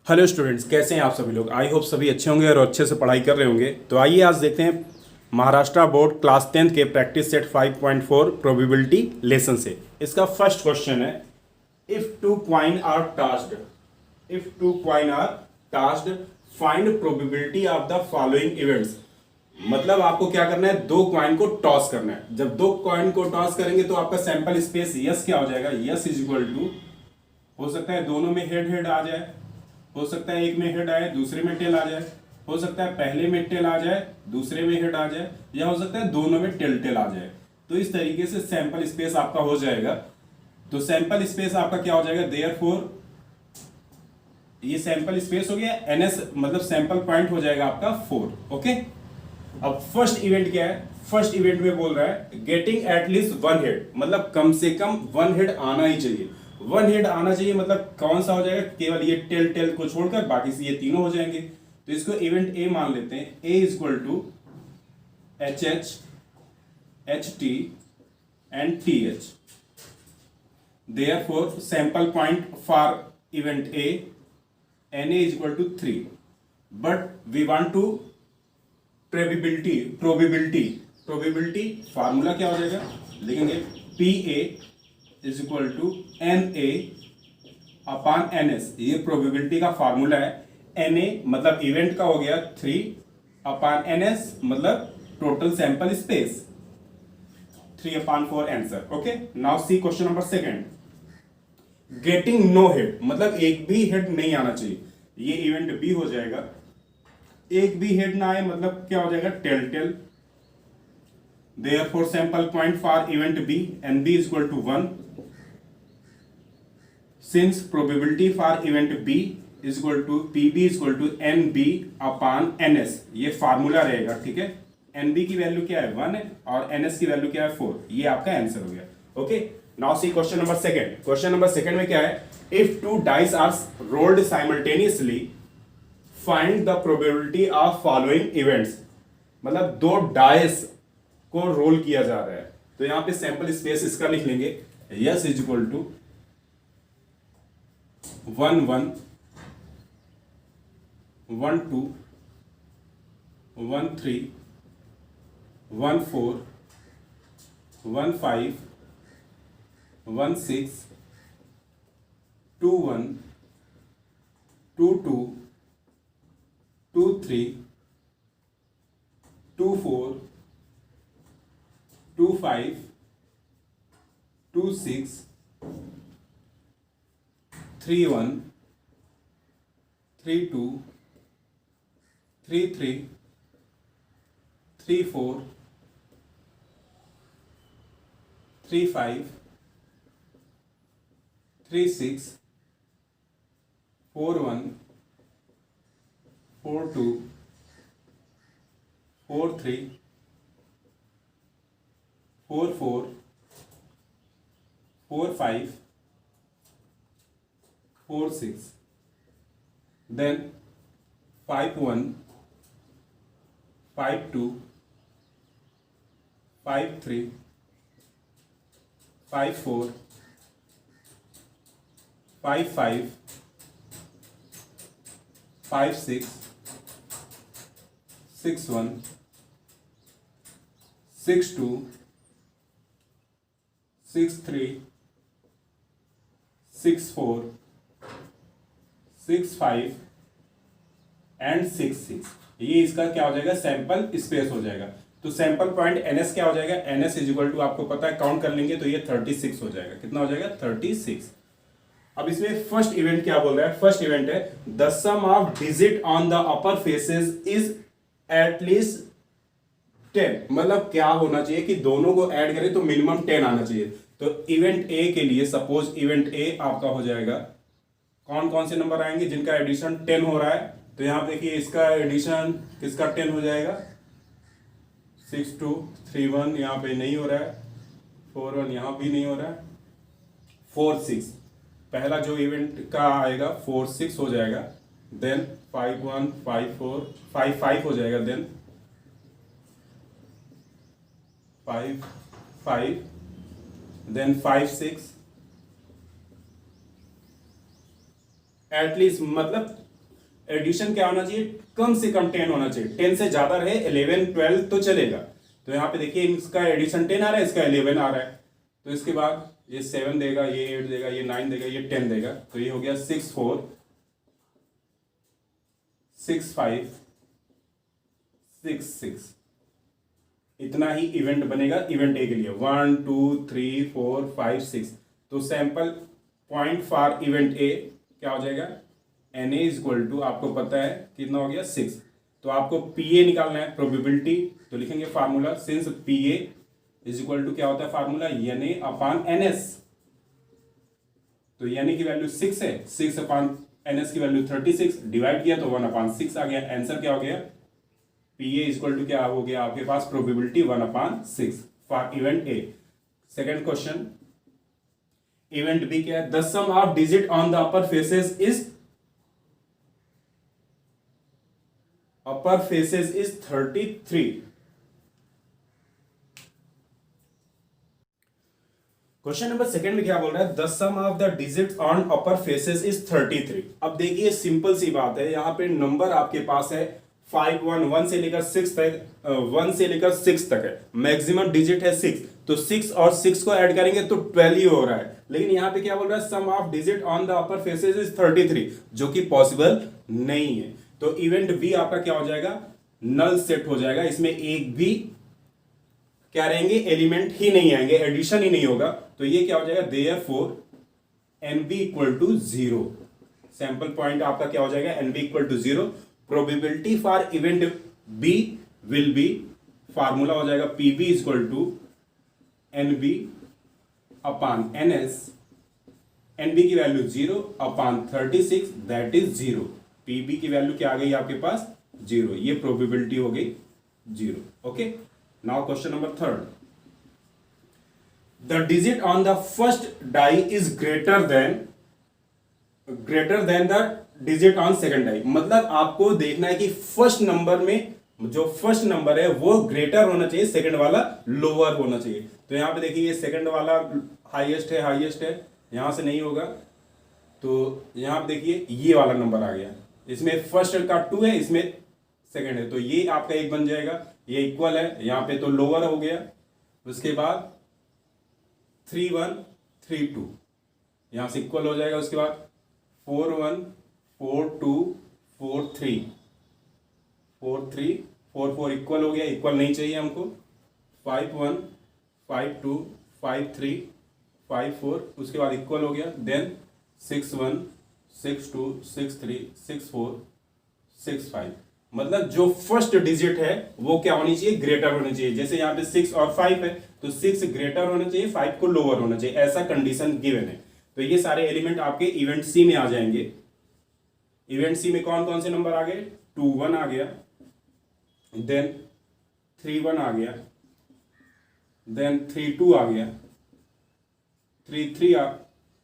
Hello students, कैसे हैं आप सभी लोग। आई होप सभी अच्छे होंगे और अच्छे से पढ़ाई कर रहे होंगे। तो आइए आज देखते हैं महाराष्ट्र बोर्ड क्लास 10 के प्रैक्टिस सेट 5.4 प्रोबेबिलिटी लेसन से। इसका फर्स्ट क्वेश्चन है, if two coin are tossed find probability of the following events. मतलब आपको क्या करना है, दो कॉइन को टॉस करना है। जब दो कॉइन को टॉस करेंगे तो आपका सैंपल स्पेस यस क्या हो जाएगा, यस इज इक्वल टू, हो सकता है दोनों में हेड हेड आ जाए, हो सकता है एक में हेड आए दूसरे में टेल आ जाए, हो सकता है पहले में टेल आ जाए दूसरे में हेड आ जाए, या हो सकता है दोनों में टेल आ जाए। तो इस तरीके से सैंपल स्पेस आपका हो जाएगा। तो सैंपल स्पेस आपका क्या हो जाएगा, देयरफॉर ये सैंपल स्पेस हो गया एनएस, मतलब सैंपल पॉइंट हो जाएगा आपका 4। ओके, अब फर्स्ट इवेंट क्या है, फर्स्ट इवेंट में बोल रहा है गेटिंग एटलीस्ट वन हेड, मतलब कम से कम वन हेड आना ही चाहिए। वन हेड आना चाहिए मतलब कौन सा हो जाएगा, केवल ये टेल को छोड़कर बाकी से ये तीनों हो जाएंगे। तो इसको इवेंट ए मान लेते हैं। A is equal to H H, H T and T H. Therefore sample point for event A n A is equal to 3, but we want to probability formula क्या हो जाएगा, लिखेंगे P A is equal to n A upon N S. ये probability का formula है। N A मतलब event का हो गया 3 अपॉन एन एस मतलब total sample space 3/4 answer. Okay, now see question number second. Getting no head मतलब एक भी हेड नहीं आना चाहिए, ये इवेंट बी हो जाएगा। एक भी हेड ना आए मतलब क्या हो जाएगा, tell. Therefore sample point for event B and B is equal to 1. Since probability for event B is equal to PB is equal to NB upon NS, ये फार्मूला रहेगा। ठीक है, NB की वैल्यू क्या है 1 है और NS की वैल्यू क्या है 4। ये आपका आंसर हो गया। Okay, now see question number second. Question number second में क्या है, if two dice are rolled simultaneously find the probability of following events. मतलब दो डाइस को रोल किया जा रहा है, तो यहां पे सैंपल स्पेस इसका लिख लेंगे, yes is equal to 1 1 1 2 1 3 1 4 1 5 1 6 2 1 2 2 2 3 2 4 2 5 2 6 3 1 3 2 3 3 3 4 3 5 3 6 4 1 4 2 4 3 4 4 4 5 4 6, then 5 1 5 2 5 3 5 4 5 5 5 6 6 1 6 2 6 3 6 4 6 5 and 6 6। ये इसका क्या हो जाएगा, सैंपल स्पेस हो जाएगा। तो सैंपल पॉइंट एनएस क्या हो जाएगा, एनएस इज इक्वल टू आपको पता है, काउंट कर लेंगे तो ये 36 हो जाएगा। कितना हो जाएगा, 36। अब इसमें फर्स्ट इवेंट क्या बोल रहा है, फर्स्ट इवेंट है the sum of digit on the upper faces is at least 10। मतलब क्या होना चाहिए कि दोनों को ऐड करें तो मिनिमम 10 आना चाहिए। तो इवेंट ए के लिए सपोज इवेंट ए आपका हो जाएगा, कौन कौन से नंबर आएंगे जिनका एडिशन 10 हो रहा है। तो यहां देखिए इसका एडिशन किसका 10 हो जाएगा, 6 2 3 1 यहां पे नहीं हो रहा है, 4 1 यहां भी नहीं हो रहा है, 4 6 पहला जो इवेंट का आएगा 4 6 हो जाएगा, देन 5 1 5 4 5 5 हो जाएगा, देन 5 5 then 5 6 एटलीस्ट मतलब एडिशन क्या होना चाहिए, कम से कम 10 होना चाहिए। 10 से ज्यादा रहे 11 12 तो चलेगा। तो यहाँ पे देखिए इसका एडिशन 10 आ रहा है, इसका 11 आ रहा है, तो इसके बाद ये 7 देगा, ये 8 देगा, ये 9 देगा, ये 10 देगा, तो ये हो गया 6 4 6 5 6 6। इतना ही इवेंट बनेगा इवेंट ए के लिए, 1 2 3 4 5 6। तो sample point for event A क्या हो जाएगा, N A is equal to, आपको पता है कितना हो गया 6। तो आपको पी ए निकालना है, प्रोबेबिलिटी, तो लिखेंगे formula since P A is equal to क्या होता है formula, N A upon N S. तो एन ए की वैल्यू 6 है, 6 अपॉन एन एस की वैल्यू 36, डिवाइड किया तो 1 अपॉन 6 आ गया। आंसर क्या हो गया, पी ए इक्वल टू क्या हो गया आपके पास, probability 1 upon 6 for event A. Second question, event B क्या है, the sum of digit on the upper faces is 33। Question number second में क्या बोल रहा है, the sum of the digits on upper faces is 33। अब देखिए सिंपल सी बात है, यहां पे नंबर आपके पास है 5 1 से लेकर 6 तक, 1 से लेकर 6 तक है, मैक्सिमम डिजिट है 6, तो 6 और 6 को ऐड करेंगे तो 12 ही हो रहा है। लेकिन यहां पे क्या बोल रहा है, sum of digit on the upper faces is 33, जो कि पॉसिबल नहीं है। तो इवेंट बी आपका क्या हो जाएगा, नल सेट हो जाएगा, इसमें एक भी क्या रहेंगे, एलिमेंट ही नहीं आएंगे, एडिशन ही नहीं होगा। तो ये क्या हो जाएगा, therefore n B equal to 0। Sample point आपका क्या हो जाएगा, n B equal to 0। Probability for event B will be, formula हो जाएगा P B equal to N B upon N S. N B की value 0 upon 36 that is 0। P B की value क्या आ गई आपके पास, 0। ये प्रोबेबिलिटी हो गई 0। Okay, now question number third, the digit on the first die is greater than the digit on second die. मतलब आपको देखना है कि फर्स्ट नंबर में जो फर्स्ट नंबर है वो ग्रेटर होना चाहिए, सेकंड वाला लोअर होना चाहिए। तो यहां पे देखिए ये सेकंड वाला हाईएस्ट है, यहां से नहीं होगा, तो यहां पे देखिए ये वाला नंबर आ गया, इसमें फर्स्ट का 2 है, इसमें सेकंड है, तो ये आपका 1 बन जाएगा, ये इक्वल है, यहां पे तो लोअर हो गया। उसके बाद 3 1 3 2 यहां से इक्वल हो जाएगा। उसके बाद 4 1 4 2 4 3 4 3 4 4 इक्वल हो गया, इक्वल नहीं चाहिए हमको। 5 1 5 2 5 3 5 4 उसके बाद इक्वल हो गया। देन 6 1 6 2 6 3 6 4 6 5। मतलब जो फर्स्ट डिजिट है वो क्या होनी चाहिए, ग्रेटर होनी चाहिए। जैसे यहाँ पे 6 और 5 है तो 6 ग्रेटर होना चाहिए, 5 को लोअर होना चाहिए, ऐसा कंडीशन गिवन है। तो ये सारे एलिमेंट आपके इवेंट सी में आ जाएंगे। इवेंट सी में कौन कौन से नंबर आ गए, 2 1 आ गया, देन 3 1 आ गया, देन 3 2 आ गया, 3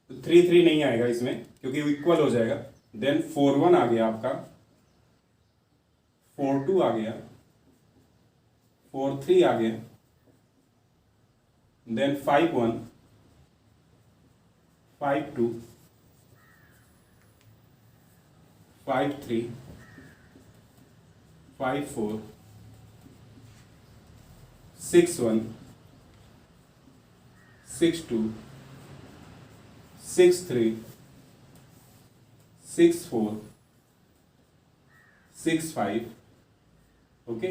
3 नहीं आएगा इसमें क्योंकि इक्वल हो जाएगा। देन 4 1 आ गया आपका, 4 2 आ गया, 4 3 आ गया, देन 5 1 5 2 5 3 5 4 6 1 6 2 6 3 6 4 6 5। ओके,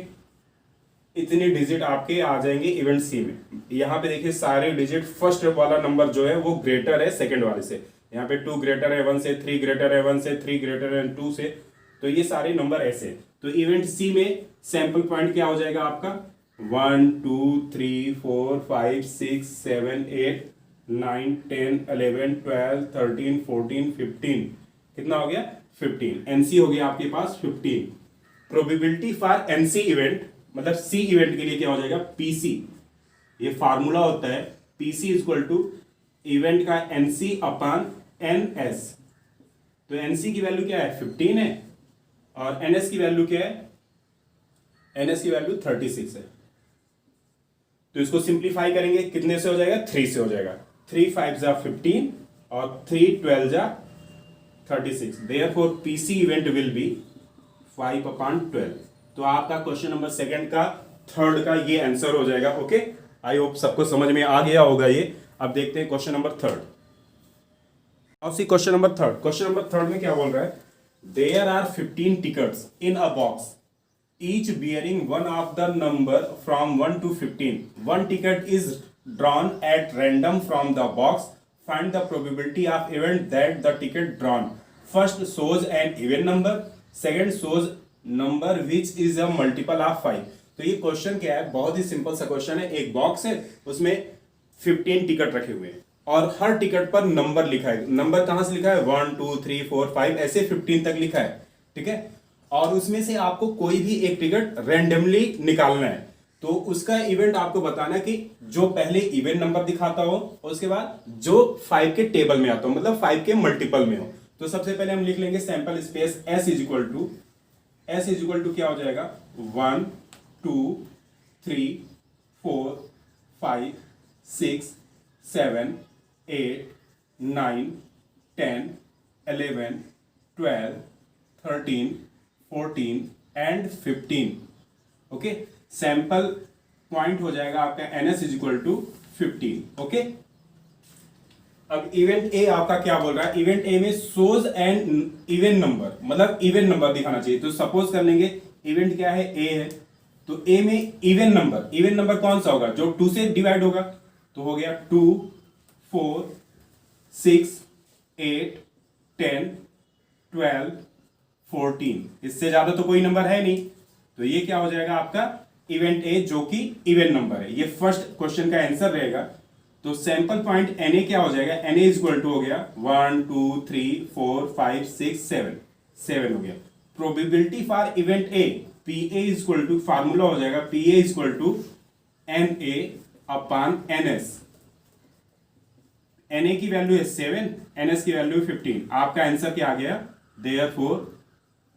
इतने डिजिट आपके आ जाएंगे इवेंट सी में। यहाँ पे देखिए सारे डिजिट फर्स्ट वाला नंबर जो है वो ग्रेटर है सेकंड वाले से। यहाँ पे 2 ग्रेटर है 1 से, 3 ग्रेटर है 1 से, 3 ग्रेटर है 2 से, तो ये सारे नंबर ऐसे। तो इवेंट सी में सैंपल पॉइंट क्या हो जाएगा आपका, 1 2 3 4 5 6 7 8 9 10 11 12 13 14 15। कितना हो गया, 15। एनसी हो गया आपके पास 15। प्रोबेबिलिटी फॉर एनसी इवेंट, मतलब सी इवेंट के लिए क्या हो जाएगा, पीसी। ये फार्मूला होता है पीसी इक्वल टू इवेंट का एनसी अपॉन एनएस। तो एनसी की वैल्यू क्या है, 15 है, और एनएस की वैल्यू क्या है, एनएस की वैल्यू 36 है। तो इसको सिंप्लीफाई करेंगे, कितने से हो जाएगा, 3 से हो जाएगा। 3 5 जा 15 और 3 12 जा 36, therefore PC event will be 5/12। तो आपका क्वेश्चन नंबर सेकंड का थर्ड का ये आंसर हो जाएगा। ओके, आई होप सबको समझ में आ गया होगा ये। अब देखते हैं क्वेश्चन नंबर थर्ड। अब C question number third. Question number third में क्या बोल रहा है, there are 15 tickets in a box each bearing one of the number from 1 to 15. One ticket is drawn at random from the box. Find the probability of event that the ticket drawn first shows an even number, second shows number which is a multiple of 5। तो ये question क्या है, बहुत ही simple सा question है। एक box है, उसमें 15 टिकट रखे हुए हैं और हर टिकट पर नंबर लिखा है। नंबर कहां से लिखा है, 1 2 3 4 5 ऐसे 15 तक लिखा है। ठीक है, और उसमें से आपको कोई भी एक टिकट रैंडमली निकालना है। तो उसका इवेंट आपको बताना है कि जो पहले इवेंट नंबर दिखाता हो और उसके बाद जो 5 के टेबल में आता हो, मतलब 5 के मल्टीपल में हो। तो सबसे पहले हम लिख लेंगे sample space S is equal to क्या हो जाएगा, 1 2 3 4 5 6 7 8 9 10 11 12 13 14 एंड 15। ओके, सैंपल पॉइंट हो जाएगा आपका NS is equal to 15। Okay, अब इवेंट ए आपका क्या बोल रहा है, इवेंट ए में सोज एन इवन नंबर, मतलब इवन नंबर दिखाना चाहिए। तो सपोज कर लेंगे इवेंट क्या है, ए है, तो ए में इवन नंबर कौन सा होगा, जो 2 से डिवाइड होगा। तो हो गया 2 4 6 8 10 12 14, इससे ज्यादा तो कोई नंबर है नहीं। तो ये क्या हो जाएगा आपका इवेंट ए, जो कि इवन नंबर है। ये फर्स्ट क्वेश्चन का आंसर रहेगा। तो सैंपल पॉइंट Na क्या हो जाएगा, Na इज इक्वल टू हो गया 1 2 3 4 5 6 7 हो गया। Probability for event A, Pa is equal to, formula हो जाएगा Pa is equal to Na upon Ns। Na की वैल्यू है 7, Ns की वैल्यू 15। आपका आंसर क्या आ गया, therefore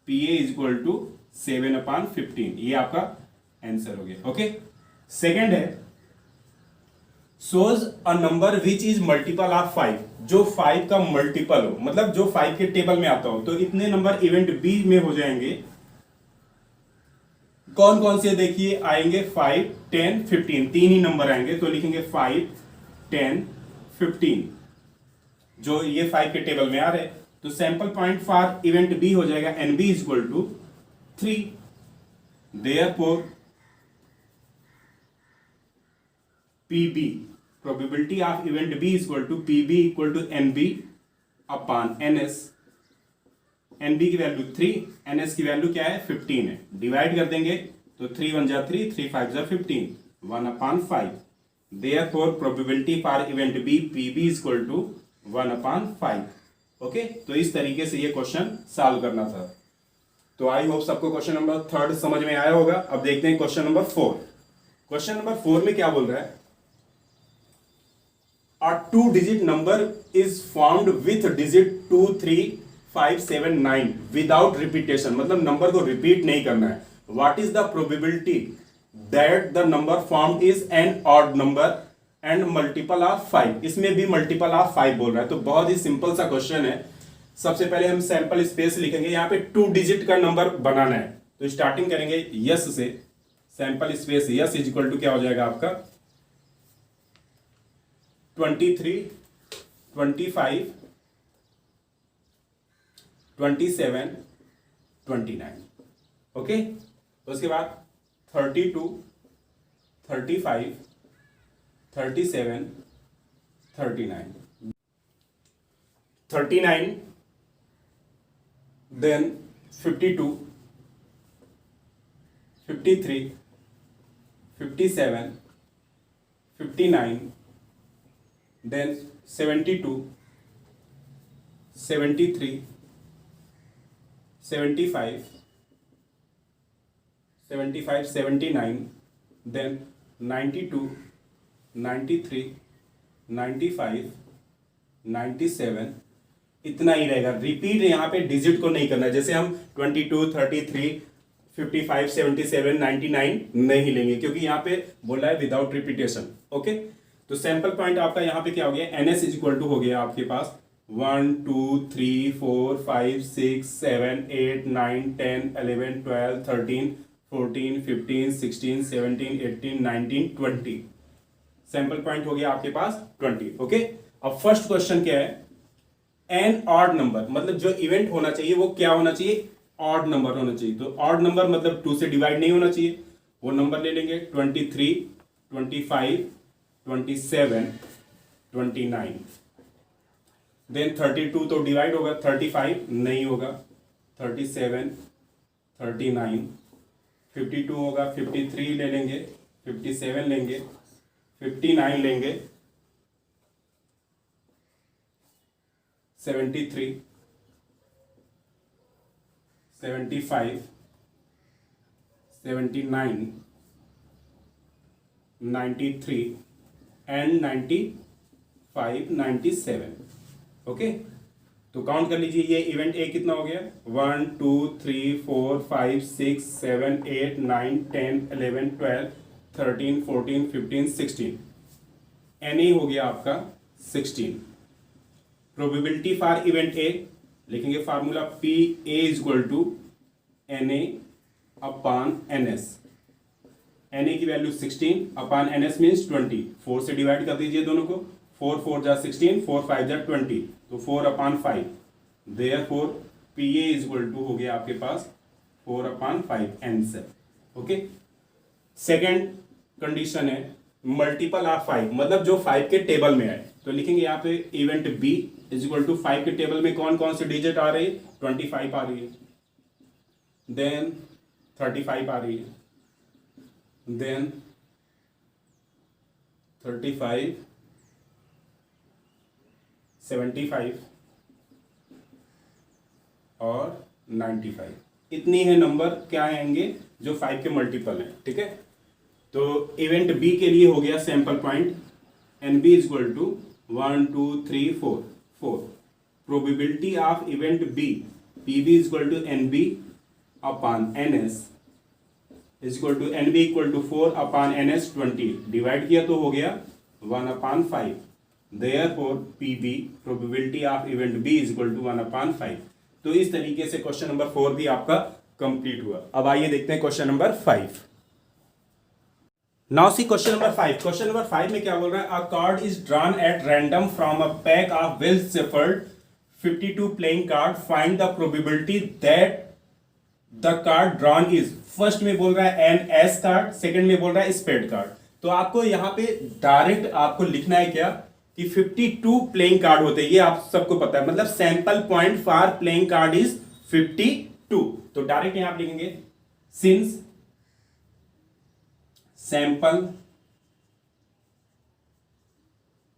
Pa is equal to 7/15। ये आपका आंसर हो गया। ओके, सेकेंड है chose a number which is multiple of 5, जो 5 का मल्टीपल हो, मतलब जो 5 के टेबल में आता हो। तो इतने नंबर इवेंट बी में हो जाएंगे। कौन कौन से देखिए आएंगे, 5 10 15, 3 ही नंबर आएंगे। तो लिखेंगे 5 10 15, जो ये 5 के टेबल में आ रहे। तो sample point for event B हो जाएगा NB is equal to 3। Therefore PB, probability of event B is equal to PB equal to NB upon NS। NB की वैल्यू 3, NS की वैल्यू क्या है, 15 है। डिवाइड कर देंगे तो 3 1 जा 3, 3 5 जा 15, 1/5। Therefore probability for event B PB is equal to 1/5। Okay, तो इस तरीके से ये क्वेश्चन सॉल्व करना था। तो आई होप सबको क्वेश्चन नंबर थर्ड समझ में आया होगा। अब देखते हैं क्वेश्चन नंबर 4। क्वेश्चन नंबर 4 में क्या बोल रहा है, अ 2 digit number is formed with digit 2 3 5 7 9 without repetition, मतलब नंबर को रिपीट नहीं करना है। What is the probability that the number formed is an odd number and multiple of 5। इसमें भी मल्टीपल ऑफ 5 बोल रहा है। तो बहुत ही सिंपल सा क्वेश्चन है। सबसे पहले हम सैंपल स्पेस लिखेंगे, यहाँ पे 2 डिजिट का नंबर बनाना है। तो स्टार्टिंग करेंगे यस से, sample space S is equal to क्या हो जाएगा आपका 23 25 27 29। ओके, उसके बाद 32 35 37 39 39, then 52 53 57 59, then 72 73 75 79, then 92 93 95 97। इतना ही रहेगा। रिपीट यहाँ पे डिजिट को नहीं करना है। जैसे हम 22 33 55 77 99 नहीं लेंगे, क्योंकि यहाँ पे बोला है विदाउट रिपीटेशन। ओके, तो सैंपल पॉइंट आपका यहाँ पे क्या हो गया, NS इज इक्वल टू हो गया आपके पास 1 2 3 4 5 6 7 8 9 10 11 12 13 14 15 16 17 18 19 20 सैंपल पॉइंट हो गया आपके पास 20। ओके, अब फर्स्ट क्वेश्चन क्या है, एन ऑड नंबर, मतलब जो इवेंट होना चाहिए वो क्या होना चाहिए, ऑड नंबर होना चाहिए। तो ऑड नंबर मतलब 2 से डिवाइड नहीं होना चाहिए, वो नंबर ले लेंगे 23 25 27 29। देन 32 तो डिवाइड होगा, 35 नहीं होगा, 37 39 52 होगा, 53 ले लेंगे, 57 लेंगे, 59 लेंगे, 73 75 79 93 एंड 95 97। ओके, तो काउंट कर लीजिए, ये इवेंट ए कितना हो गया, 1 2 3 4 5 6 7 8 9 10 11 12 13 14 15 16। एन ए हो गया आपका 16। प्रोबेबिलिटी फॉर इवेंट ए लिखेंगे, formula P A is equal to n A upon N S. N A की value 16 upon N S means 20। 4 से डिवाइड कर दीजिए दोनों को, 4 4 जा 16, 4 5 जा 20, तो 4 upon 5। Therefore P A is equal to हो गया आपके पास 4 upon 5 answer. Okay, second condition है मल्टीपल ऑफ 5, मतलब जो 5 के टेबल में है, तो लिखेंगे यहाँ पे event B is equal to 5 के टेबल में कौन कौन से डिजिट आ रही है, 25 आ रही है, देन 35 आ रही है, देन 35 75 और 95। इतनी है नंबर क्या आएंगे जो 5 के मल्टीपल हैं। ठीक है, तो इवेंट बी के लिए हो गया sample point N B is equal to 1 2 3 4 4। Probability of event B P B is equal to N B upon N S is equal to N B equal to 4 upon N S 20। Divide किया तो हो गया 1 upon 5। Therefore P B probability of event B is equal to 1 upon 5। तो इस तरीके से question number 4 भी आपका कंप्लीट हुआ। अब आइए देखते हैं question number 5। Now see question number 5। Question number 5 में क्या बोल रहा है, अ card is drawn at random from a pack of well shuffled 52 playing card, find the probability that the card drawn is. First में बोल रहा है एन एस कार्ड, सेकंड में बोल रहा है स्पेड कार्ड। तो आपको यहां पे डायरेक्ट आपको लिखना है क्या कि 52 प्लेइंग कार्ड होते हैं, ये आप सबको पता है, मतलब sample point for playing card is 52। तो डायरेक्ट यहां आप लिखेंगे since sample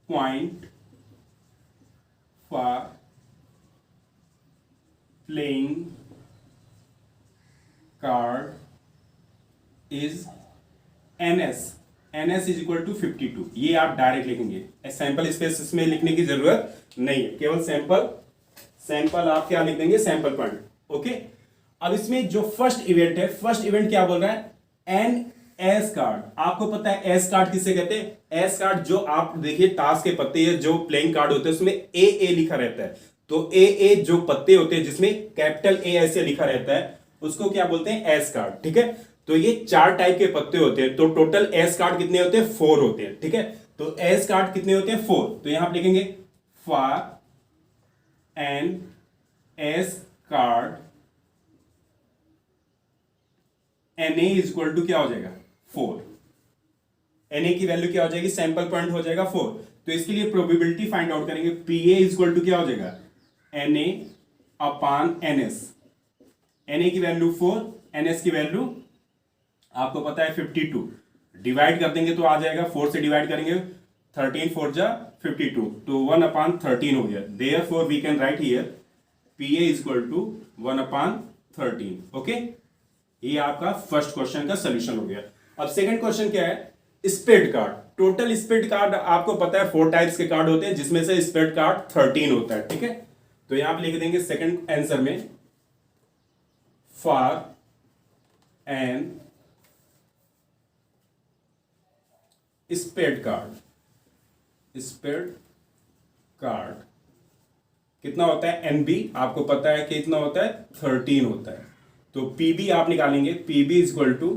point for playing card is N S. N S is equal to 52। ये आप डायरेक्ट लिखेंगे, सैंपल स्पेस इसमें लिखने की जरूरत नहीं है, केवल सैंपल आप क्या लिख देंगे, सैंपल पॉइंट। ओके, अब इसमें जो फर्स्ट इवेंट है, फर्स्ट इवेंट क्या बोल रहा है, एन एस कार्ड। आपको पता है एस कार्ड किसे कहते हैं, एस कार्ड जो आप देखिए ताश के पत्ते या जो प्लेइंग कार्ड होते हैं उसमें ए लिखा रहता है, तो ए जो पत्ते होते हैं जिसमें कैपिटल ए ऐसे लिखा रहता है उसको क्या बोलते हैं, एस कार्ड। ठीक है, तो ये 4 टाइप के पत्ते होते हैं, तो टोटल एस कार्ड कितने होते हैं, 4 होते हैं। ठीक है, तो एस कार्ड कितने होते हैं, 4। तो यहां आप लिखेंगे for N S card N A is equal to क्या हो जाएगा, 4। एन ए की वैल्यू क्या हो जाएगी, सैंपल पॉइंट हो जाएगा 4। तो इसके लिए प्रोबेबिलिटी फाइंड आउट करेंगे, P A is equal to क्या हो जाएगा, N A upon N S. N A की वैल्यू 4, एन एस की वैल्यू आपको पता है 52। डिवाइड कर देंगे तो आ जाएगा, 4 से डिवाइड करेंगे 13 4 जा 52, तो 1 अपॉन 13 हो गया। Therefore we can write here P A is equal to 1 upon 13। Okay, ये आपका फर्स्ट क्वेश्चन का सोल्यूशन हो गया। अब सेकंड क्वेश्चन क्या है, spade card. Total spade card आपको पता है 4 टाइप्स के कार्ड होते हैं, जिसमें से स्पेड कार्ड 13 होता है। ठीक है, तो यहां आप लिख देंगे सेकंड आंसर में फॉर एन स्पेड कार्ड कितना होता है NB, आपको पता है कि कितना होता है 13 होता है। तो PB आप निकालेंगे, PB is equal to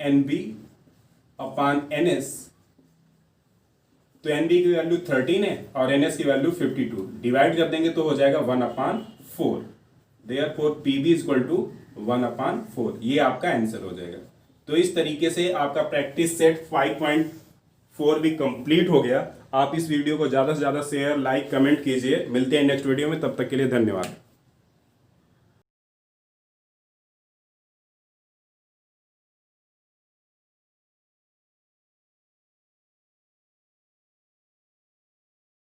NB upon NS। तो NB की वैल्यू 13 है और NS की वैल्यू 52, डिवाइड कर देंगे तो हो जाएगा 1/4। Therefore PB is equal to 1/4। ये आपका आंसर हो जाएगा। तो इस तरीके से आपका प्रैक्टिस सेट 5.4 भी कंप्लीट हो गया। आप इस वीडियो को ज़्यादा से ज़्यादा शेयर, लाइक, कमेंट कीजिए। मिलते हैं नेक्स्ट वीडियो में, तब तक के लिए धन्यवाद।